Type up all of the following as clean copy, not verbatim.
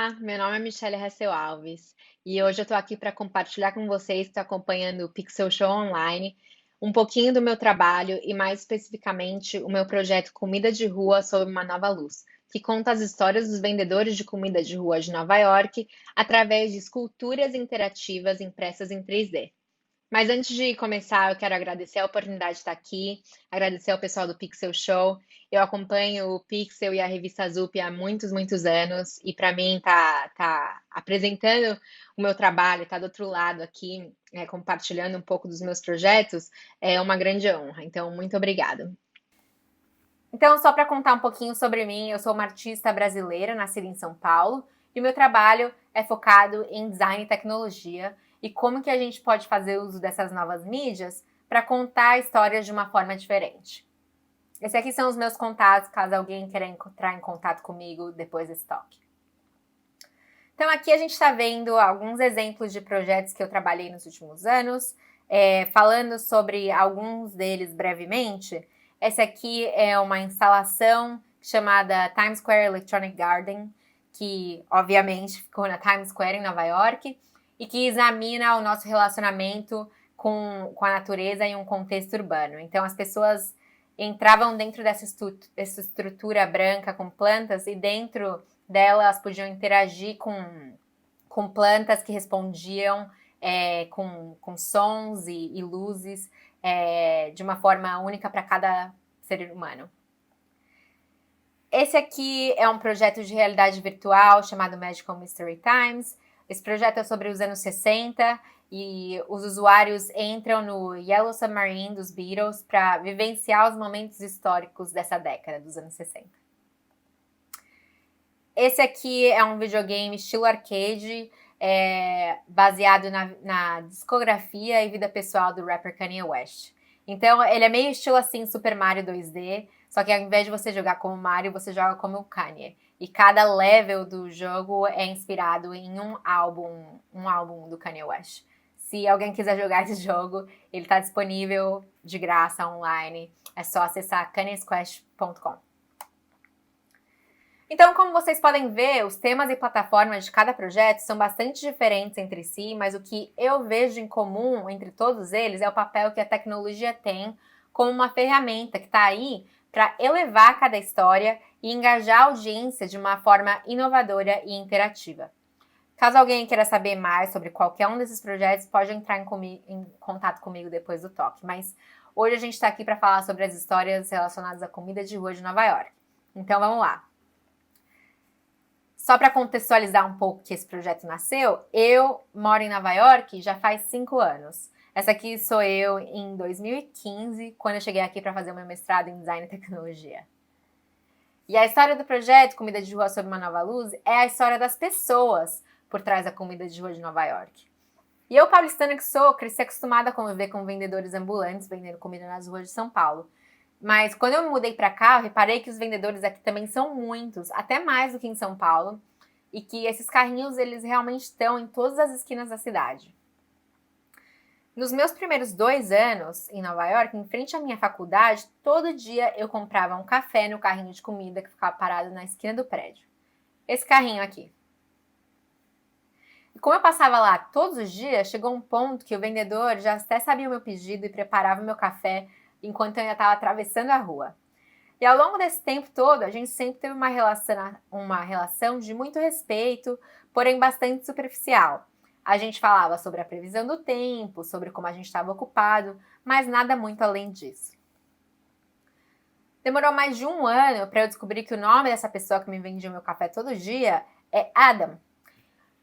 Olá, meu nome é Michelle Hessel Alves e hoje eu estou aqui para compartilhar com vocês que estão acompanhando o Pixel Show Online um pouquinho do meu trabalho e mais especificamente o meu projeto Comida de Rua sob uma Nova Luz, que conta as histórias dos vendedores de comida de rua de Nova York através de esculturas interativas impressas em 3D. Mas antes de começar, eu quero agradecer a oportunidade de estar aqui, agradecer ao pessoal do Pixel Show. Eu acompanho o Pixel e a revista Zup há muitos, muitos anos, e para mim tá apresentando o meu trabalho, tá do outro lado aqui, compartilhando um pouco dos meus projetos, é uma grande honra. Então, muito obrigada. Então, só para contar um pouquinho sobre mim, eu sou uma artista brasileira, nascida em São Paulo, e o meu trabalho é focado em design e tecnologia e como que a gente pode fazer uso dessas novas mídias para contar histórias de uma forma diferente. Esses aqui são os meus contatos, caso alguém queira entrar em contato comigo depois desse toque. Então, aqui a gente está vendo alguns exemplos de projetos que eu trabalhei nos últimos anos, falando sobre alguns deles brevemente. Essa aqui é uma instalação chamada Times Square Electronic Garden, que obviamente ficou na Times Square em Nova York, e que examina o nosso relacionamento com a natureza em um contexto urbano. Então, as pessoas entravam dentro dessa estrutura branca com plantas e dentro dela elas podiam interagir com plantas que respondiam com sons e luzes de uma forma única para cada ser humano. Esse aqui é um projeto de realidade virtual chamado Magical Mystery Times. Esse projeto é sobre os anos 60 e os usuários entram no Yellow Submarine dos Beatles para vivenciar os momentos históricos dessa década, dos anos 60. Esse aqui é um videogame estilo arcade, baseado na discografia e vida pessoal do rapper Kanye West. Então, ele é meio estilo assim Super Mario 2D, só que ao invés de você jogar como Mario, você joga como o Kanye. E cada level do jogo é inspirado em um álbum do Kanye West. Se alguém quiser jogar esse jogo, ele está disponível de graça online. É só acessar kanyesquest.com. Então, como vocês podem ver, os temas e plataformas de cada projeto são bastante diferentes entre si, mas o que eu vejo em comum entre todos eles é o papel que a tecnologia tem como uma ferramenta que está aí para elevar cada história e engajar a audiência de uma forma inovadora e interativa. Caso alguém queira saber mais sobre qualquer um desses projetos, pode entrar em contato comigo depois do toque. Mas hoje a gente está aqui para falar sobre as histórias relacionadas à comida de rua de Nova York. Então vamos lá. Só para contextualizar um pouco que esse projeto nasceu, eu moro em Nova York já faz 5 anos. Essa aqui sou eu em 2015, quando eu cheguei aqui para fazer o meu mestrado em Design e Tecnologia. E a história do projeto Comida de Rua sob uma Nova Luz é a história das pessoas por trás da comida de rua de Nova York. E eu, paulistana que sou, cresci acostumada a conviver com vendedores ambulantes vendendo comida nas ruas de São Paulo. Mas quando eu me mudei para cá, eu reparei que os vendedores aqui também são muitos, até mais do que em São Paulo, e que esses carrinhos eles realmente estão em todas as esquinas da cidade. Nos meus primeiros 2 anos em Nova York, em frente à minha faculdade, todo dia eu comprava um café no carrinho de comida que ficava parado na esquina do prédio. Esse carrinho aqui. E como eu passava lá todos os dias, chegou um ponto que o vendedor já até sabia o meu pedido e preparava o meu café enquanto eu ainda estava atravessando a rua. E ao longo desse tempo todo, a gente sempre teve uma relação de muito respeito, porém bastante superficial. A gente falava sobre a previsão do tempo, sobre como a gente estava ocupado, mas nada muito além disso. Demorou mais de 1 ano para eu descobrir que o nome dessa pessoa que me vendia o meu café todo dia é Adam.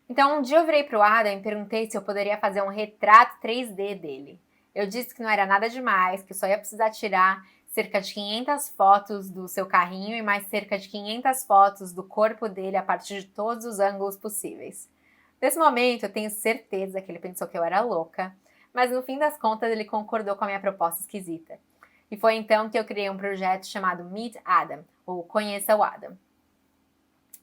Então um dia eu virei para o Adam e perguntei se eu poderia fazer um retrato 3D dele. Eu disse que não era nada demais, que eu só ia precisar tirar cerca de 500 fotos do seu carrinho e mais cerca de 500 fotos do corpo dele a partir de todos os ângulos possíveis. Nesse momento, eu tenho certeza que ele pensou que eu era louca, mas no fim das contas ele concordou com a minha proposta esquisita. E foi então que eu criei um projeto chamado Meet Adam, ou Conheça o Adam.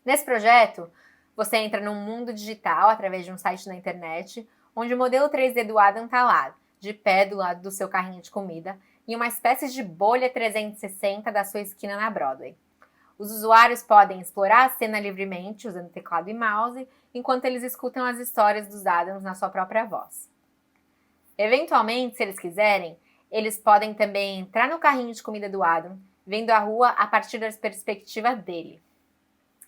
Nesse projeto, você entra num mundo digital através de um site na internet, onde o modelo 3D do Adam está lá, de pé do lado do seu carrinho de comida, em uma espécie de bolha 360 da sua esquina na Broadway. Os usuários podem explorar a cena livremente usando teclado e mouse, enquanto eles escutam as histórias dos Adams na sua própria voz. Eventualmente, se eles quiserem, eles podem também entrar no carrinho de comida do Adam, vendo a rua a partir da perspectiva dele.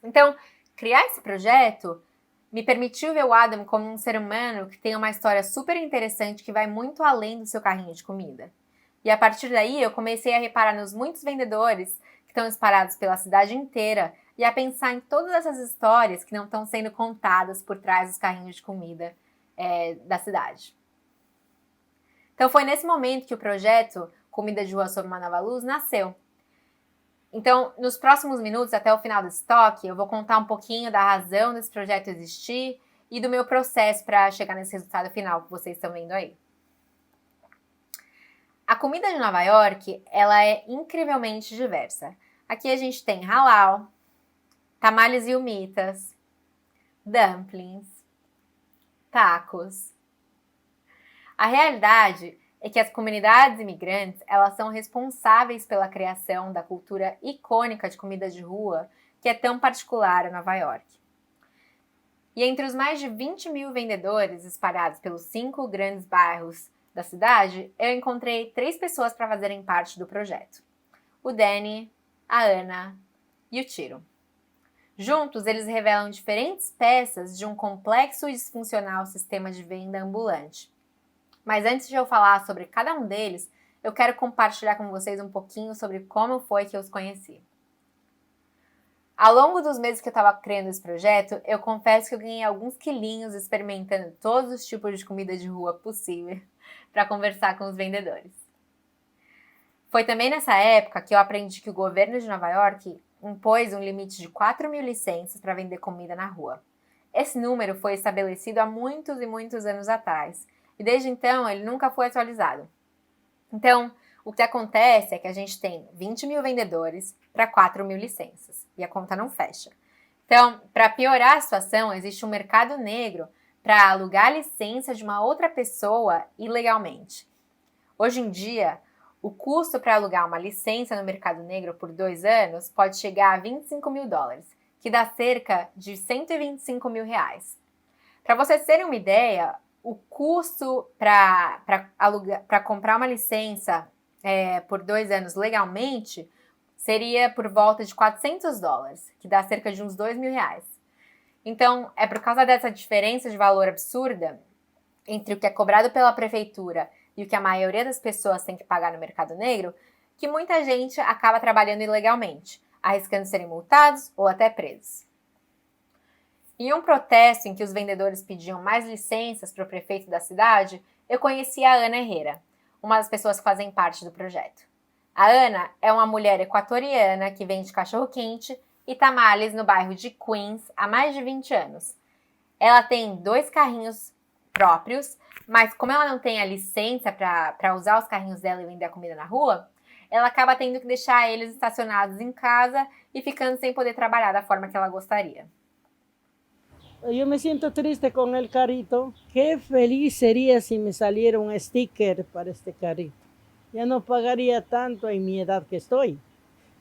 Então, criar esse projeto me permitiu ver o Adam como um ser humano que tem uma história super interessante que vai muito além do seu carrinho de comida. E a partir daí, eu comecei a reparar nos muitos vendedores que estão espalhados pela cidade inteira e a pensar em todas essas histórias que não estão sendo contadas por trás dos carrinhos de comida da cidade. Então foi nesse momento que o projeto Comida de Rua Sob uma Nova Luz nasceu. Então, nos próximos minutos, até o final desse toque, eu vou contar um pouquinho da razão desse projeto existir e do meu processo para chegar nesse resultado final que vocês estão vendo aí. A comida de Nova York, ela é incrivelmente diversa. Aqui a gente tem halal, tamales e humitas, dumplings, tacos. A realidade é que as comunidades imigrantes, elas são responsáveis pela criação da cultura icônica de comida de rua que é tão particular a Nova York. E entre os mais de 20 mil vendedores espalhados pelos 5 grandes bairros da cidade, eu encontrei 3 pessoas para fazerem parte do projeto. O Danny, a Ana e o Tiro. Juntos, eles revelam diferentes peças de um complexo e disfuncional sistema de venda ambulante. Mas antes de eu falar sobre cada um deles, eu quero compartilhar com vocês um pouquinho sobre como foi que eu os conheci. Ao longo dos meses que eu estava criando esse projeto, eu confesso que eu ganhei alguns quilinhos experimentando todos os tipos de comida de rua possível para conversar com os vendedores. Foi também nessa época que eu aprendi que o governo de Nova York impôs um limite de 4.000 licenças para vender comida na rua. Esse número foi estabelecido há muitos e muitos anos atrás, e desde então ele nunca foi atualizado. Então, o que acontece é que a gente tem 20 mil vendedores para 4.000 licenças, e a conta não fecha. Então, para piorar a situação, existe um mercado negro para alugar a licença de uma outra pessoa ilegalmente. Hoje em dia, o custo para alugar uma licença no mercado negro por 2 anos pode chegar a $25.000, que dá cerca de R$125 mil. Para vocês terem uma ideia, o custo para comprar uma licença por 2 anos legalmente seria por volta de $400, que dá cerca de uns R$2.000. Então, é por causa dessa diferença de valor absurda entre o que é cobrado pela prefeitura e o que a maioria das pessoas tem que pagar no mercado negro, que muita gente acaba trabalhando ilegalmente, arriscando serem multados ou até presos. Em um protesto em que os vendedores pediam mais licenças para o prefeito da cidade, eu conheci a Ana Herrera, uma das pessoas que fazem parte do projeto. A Ana é uma mulher equatoriana que vende cachorro-quente e tamales no bairro de Queens há mais de 20 anos. Ela tem 2 carrinhos próprios, mas como ela não tem a licença para usar os carrinhos dela e vender a comida na rua, ela acaba tendo que deixar eles estacionados em casa e ficando sem poder trabalhar da forma que ela gostaria. Yo me siento triste con el carrito. Qué feliz sería si me saliera un sticker para este carrito. Ya no pagaría tanto en mi edad que estoy.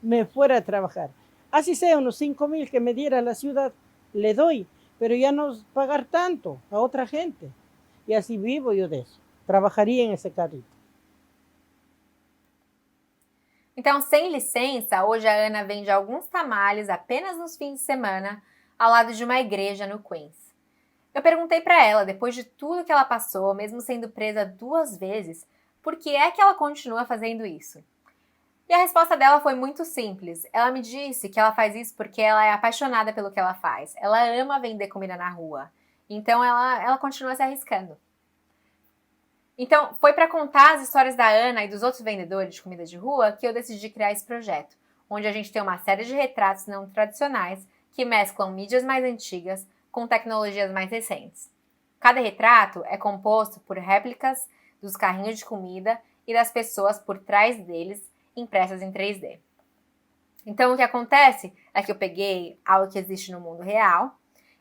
Me fuera a trabajar. Así sea unos 5.000 que me diera la ciudad, le doy. Pero ya no pagar tanto a otra gente. Y así vivo yo de eso. Trabajaría en esse carrito. Então, sem licença, hoje a Ana vende alguns tamales apenas nos fins de semana, ao lado de uma igreja no Queens. Eu perguntei para ela, depois de tudo que ela passou, mesmo sendo presa 2 vezes, por que é que ela continua fazendo isso? E a resposta dela foi muito simples. Ela me disse que ela faz isso porque ela é apaixonada pelo que ela faz. Ela ama vender comida na rua. Então ela continua se arriscando. Então, foi para contar as histórias da Ana e dos outros vendedores de comida de rua que eu decidi criar esse projeto, onde a gente tem uma série de retratos não tradicionais que mesclam mídias mais antigas com tecnologias mais recentes. Cada retrato é composto por réplicas dos carrinhos de comida e das pessoas por trás deles, impressas em 3D. Então, o que acontece é que eu peguei algo que existe no mundo real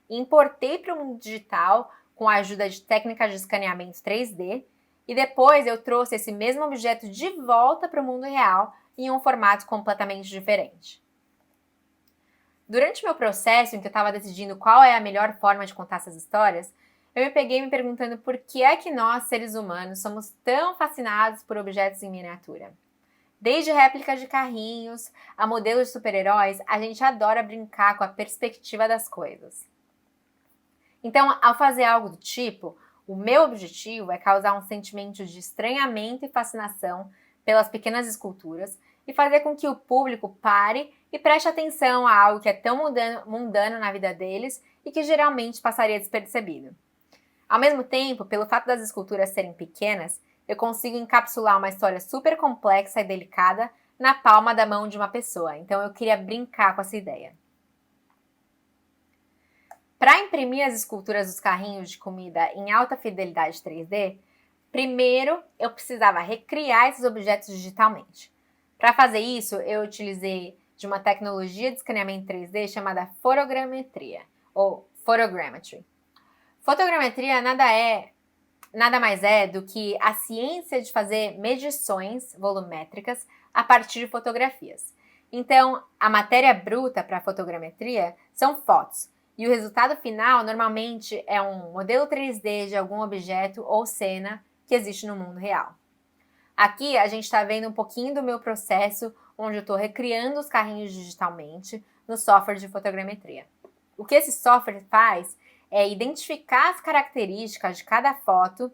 e importei para o mundo digital com a ajuda de técnicas de escaneamento 3D e depois eu trouxe esse mesmo objeto de volta para o mundo real em um formato completamente diferente. Durante meu processo, em que eu estava decidindo qual é a melhor forma de contar essas histórias, eu me peguei me perguntando por que é que nós, seres humanos, somos tão fascinados por objetos em miniatura. Desde réplicas de carrinhos a modelos de super-heróis, a gente adora brincar com a perspectiva das coisas. Então, ao fazer algo do tipo, o meu objetivo é causar um sentimento de estranhamento e fascinação pelas pequenas esculturas e fazer com que o público pare e preste atenção a algo que é tão mundano na vida deles e que geralmente passaria despercebido. Ao mesmo tempo, pelo fato das esculturas serem pequenas, eu consigo encapsular uma história super complexa e delicada na palma da mão de uma pessoa. Então eu queria brincar com essa ideia. Para imprimir as esculturas dos carrinhos de comida em alta fidelidade 3D, primeiro eu precisava recriar esses objetos digitalmente. Para fazer isso, eu utilizei de uma tecnologia de escaneamento 3D chamada fotogrametria, ou photogrammetry. Fotogrametria nada mais é do que a ciência de fazer medições volumétricas a partir de fotografias. Então, a matéria bruta para a fotogrametria são fotos, e o resultado final normalmente é um modelo 3D de algum objeto ou cena que existe no mundo real. Aqui a gente está vendo um pouquinho do meu processo, onde eu estou recriando os carrinhos digitalmente no software de fotogrametria. O que esse software faz é identificar as características de cada foto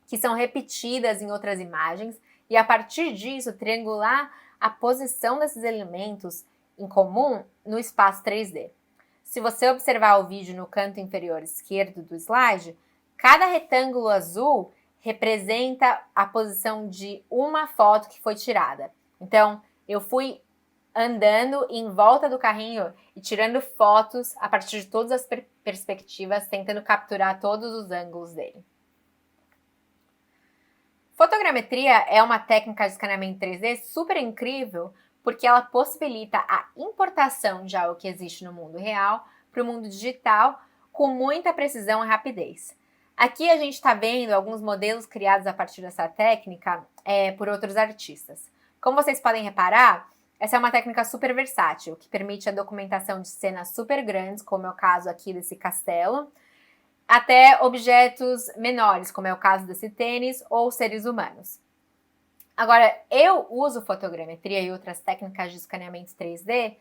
que são repetidas em outras imagens e, a partir disso, triangular a posição desses elementos em comum no espaço 3D. Se você observar o vídeo no canto inferior esquerdo do slide, cada retângulo azul representa a posição de uma foto que foi tirada. Então, eu fui andando em volta do carrinho e tirando fotos a partir de todas as perspectivas, tentando capturar todos os ângulos dele. Fotogrametria é uma técnica de escaneamento 3D super incrível porque ela possibilita a importação de algo que existe no mundo real para o mundo digital com muita precisão e rapidez. Aqui a gente está vendo alguns modelos criados a partir dessa técnica por outros artistas. Como vocês podem reparar, essa é uma técnica super versátil, que permite a documentação de cenas super grandes, como é o caso aqui desse castelo, até objetos menores, como é o caso desse tênis, ou seres humanos. Agora, eu uso fotogrametria e outras técnicas de escaneamento 3D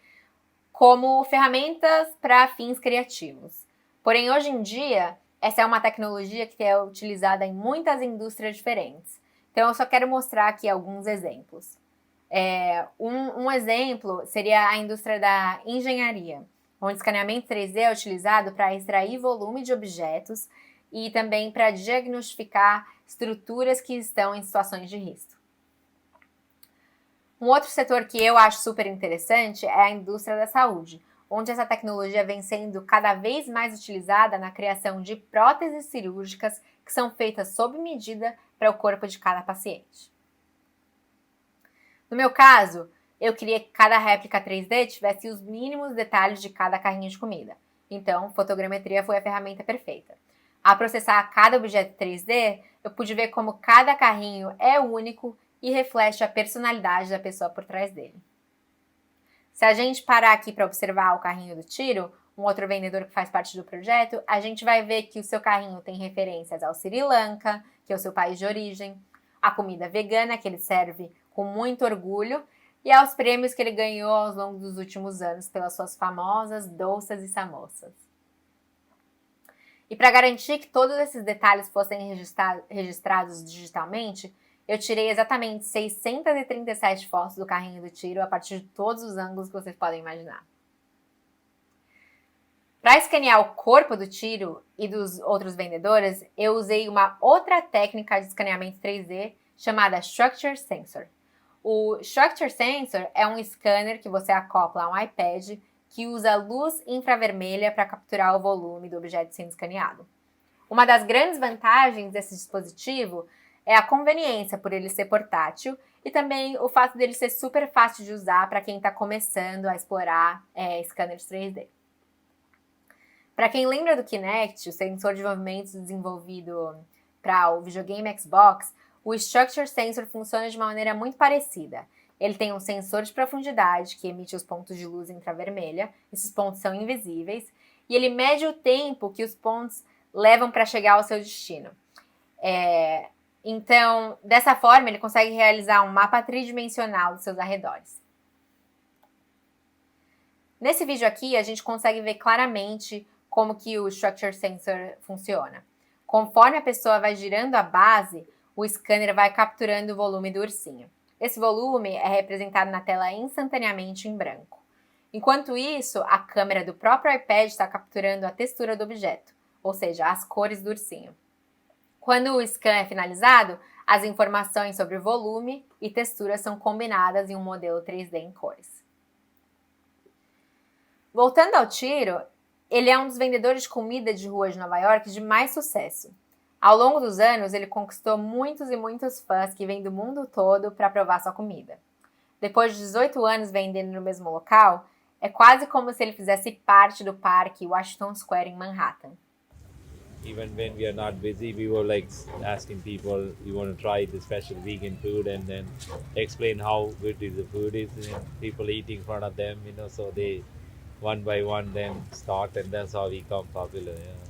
como ferramentas para fins criativos. Porém, hoje em dia, essa é uma tecnologia que é utilizada em muitas indústrias diferentes. Então, eu só quero mostrar aqui alguns exemplos. Um exemplo seria a indústria da engenharia, onde escaneamento 3D é utilizado para extrair volume de objetos e também para diagnosticar estruturas que estão em situações de risco. Um outro setor que eu acho super interessante é a indústria da saúde, onde essa tecnologia vem sendo cada vez mais utilizada na criação de próteses cirúrgicas que são feitas sob medida para o corpo de cada paciente. No meu caso, eu queria que cada réplica 3D tivesse os mínimos detalhes de cada carrinho de comida. Então, fotogrametria foi a ferramenta perfeita. Ao processar cada objeto 3D, eu pude ver como cada carrinho é único e reflete a personalidade da pessoa por trás dele. Se a gente parar aqui para observar o carrinho do Tiro, um outro vendedor que faz parte do projeto, a gente vai ver que o seu carrinho tem referências ao Sri Lanka, que é o seu país de origem, a comida vegana que ele serve com muito orgulho e aos prêmios que ele ganhou ao longo dos últimos anos pelas suas famosas doças e samosas. E para garantir que todos esses detalhes fossem registrados digitalmente, eu tirei exatamente 637 fotos do carrinho do Tiro a partir de todos os ângulos que vocês podem imaginar. Para escanear o corpo do Tiro e dos outros vendedores, eu usei uma outra técnica de escaneamento 3D chamada Structure Sensor. O Structure Sensor é um scanner que você acopla a um iPad que usa luz infravermelha para capturar o volume do objeto sendo escaneado. Uma das grandes vantagens desse dispositivo é a conveniência por ele ser portátil e também o fato dele ser super fácil de usar para quem está começando a explorar scanners 3D. Para quem lembra do Kinect, o sensor de movimentos desenvolvido para o videogame Xbox, o Structure Sensor funciona de uma maneira muito parecida. Ele tem um sensor de profundidade que emite os pontos de luz infravermelha. Esses pontos são invisíveis. E ele mede o tempo que os pontos levam para chegar ao seu destino. Então, dessa forma, ele consegue realizar um mapa tridimensional dos seus arredores. Nesse vídeo aqui, a gente consegue ver claramente como que o Structure Sensor funciona. Conforme a pessoa vai girando a base, o scanner vai capturando o volume do ursinho. Esse volume é representado na tela instantaneamente em branco. Enquanto isso, a câmera do próprio iPad está capturando a textura do objeto, ou seja, as cores do ursinho. Quando o scan é finalizado, as informações sobre volume e textura são combinadas em um modelo 3D em cores. Voltando ao Tiro, ele é um dos vendedores de comida de rua de Nova York de mais sucesso. Ao longo dos anos, ele conquistou muitos e muitos fãs que vêm do mundo todo para provar sua comida. Depois de 18 anos vendendo no mesmo local, é quase como se ele fizesse parte do parque Washington Square em Manhattan. Even when we are not busy, we were like asking people, you want to try the special vegan food, and then explain how good the food is, and people eating in front of them, so they one by one then start, and that's how we become popular. Yeah.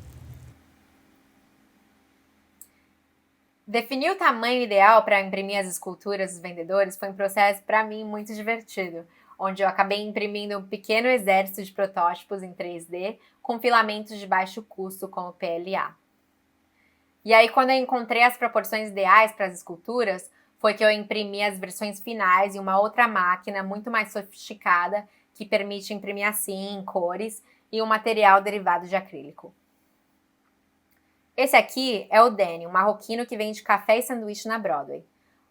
Definir o tamanho ideal para imprimir as esculturas dos vendedores foi um processo, para mim, muito divertido, onde eu acabei imprimindo um pequeno exército de protótipos em 3D com filamentos de baixo custo como PLA. E aí, quando eu encontrei as proporções ideais para as esculturas, foi que eu imprimi as versões finais em uma outra máquina muito mais sofisticada que permite imprimir assim, em cores, e um material derivado de acrílico. Esse aqui é o Danny, um marroquino que vende café e sanduíche na Broadway.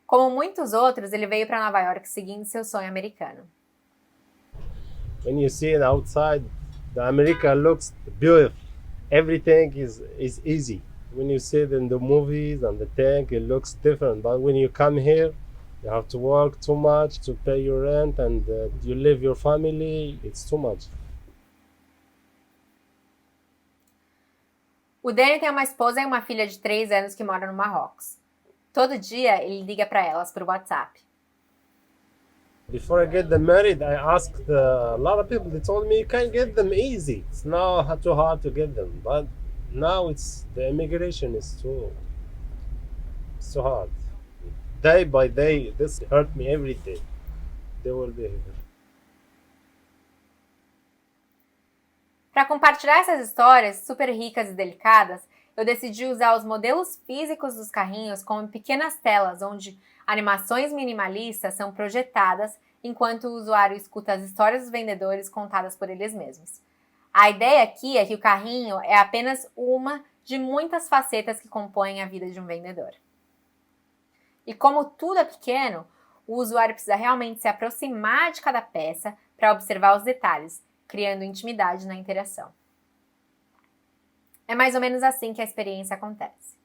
Como muitos outros, ele veio para Nova York seguindo seu sonho americano. When you see it outside, the America looks beautiful. Everything is easy. When you see it in the movies and the tank, it looks different. But when you come here, you have to work too much to pay your rent, and you live your family. It's too much. O Danny tem uma esposa e uma filha de 3 anos que moram no Marrocos. Todo dia ele liga para elas por WhatsApp. Before I get them married, I asked a lot of people. They told me you can get them easy. It's now too hard to get them. But now the immigration is too hard. Day by day, this hurt me every day. They will be here. Para compartilhar essas histórias super ricas e delicadas, eu decidi usar os modelos físicos dos carrinhos como pequenas telas onde animações minimalistas são projetadas enquanto o usuário escuta as histórias dos vendedores contadas por eles mesmos. A ideia aqui é que o carrinho é apenas uma de muitas facetas que compõem a vida de um vendedor. E como tudo é pequeno, o usuário precisa realmente se aproximar de cada peça para observar os detalhes, criando intimidade na interação. É mais ou menos assim que a experiência acontece.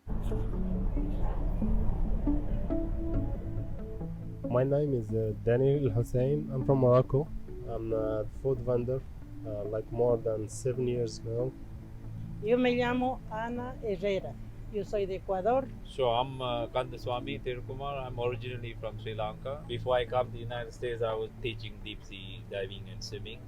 My name is Daniel Hussein. I'm from Morocco. I'm a food vendor, like more than 7 years now. Eu me llamo Ana Herrera. Eu sou de Equador. So I'm Kandaswamy Thirukumar. I'm originally from Sri Lanka. Before I came to the United States, I was teaching deep sea diving and swimming.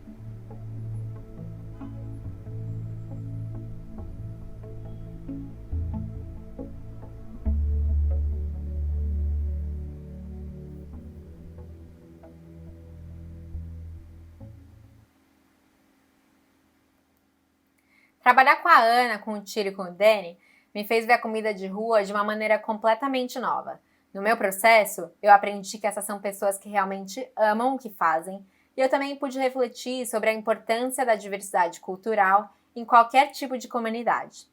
Trabalhar com a Ana, com o Tiro e com o Danny me fez ver a comida de rua de uma maneira completamente nova. No meu processo, eu aprendi que essas são pessoas que realmente amam o que fazem e eu também pude refletir sobre a importância da diversidade cultural em qualquer tipo de comunidade.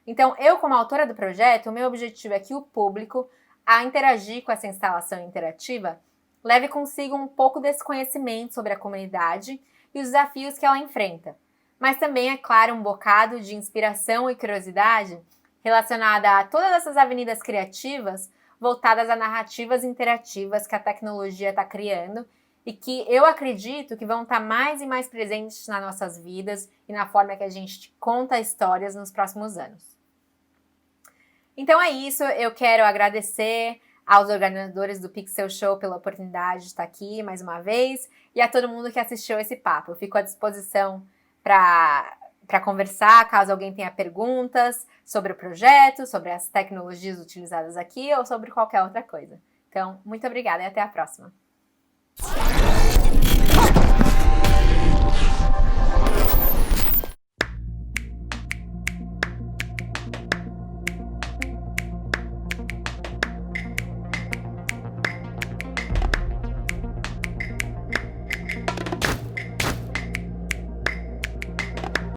Então, eu, como autora do projeto, o meu objetivo é que o público, a interagir com essa instalação interativa, leve consigo um pouco desse conhecimento sobre a comunidade e os desafios que ela enfrenta, mas também, é claro, um bocado de inspiração e curiosidade relacionada a todas essas avenidas criativas voltadas a narrativas interativas que a tecnologia está criando e que eu acredito que vão estar mais e mais presentes nas nossas vidas e na forma que a gente conta histórias nos próximos anos. Então é isso, eu quero agradecer aos organizadores do Pixel Show pela oportunidade de estar aqui mais uma vez e a todo mundo que assistiu esse papo. Eu fico à disposição para conversar, caso alguém tenha perguntas sobre o projeto, sobre as tecnologias utilizadas aqui ou sobre qualquer outra coisa. Então, muito obrigada e até a próxima.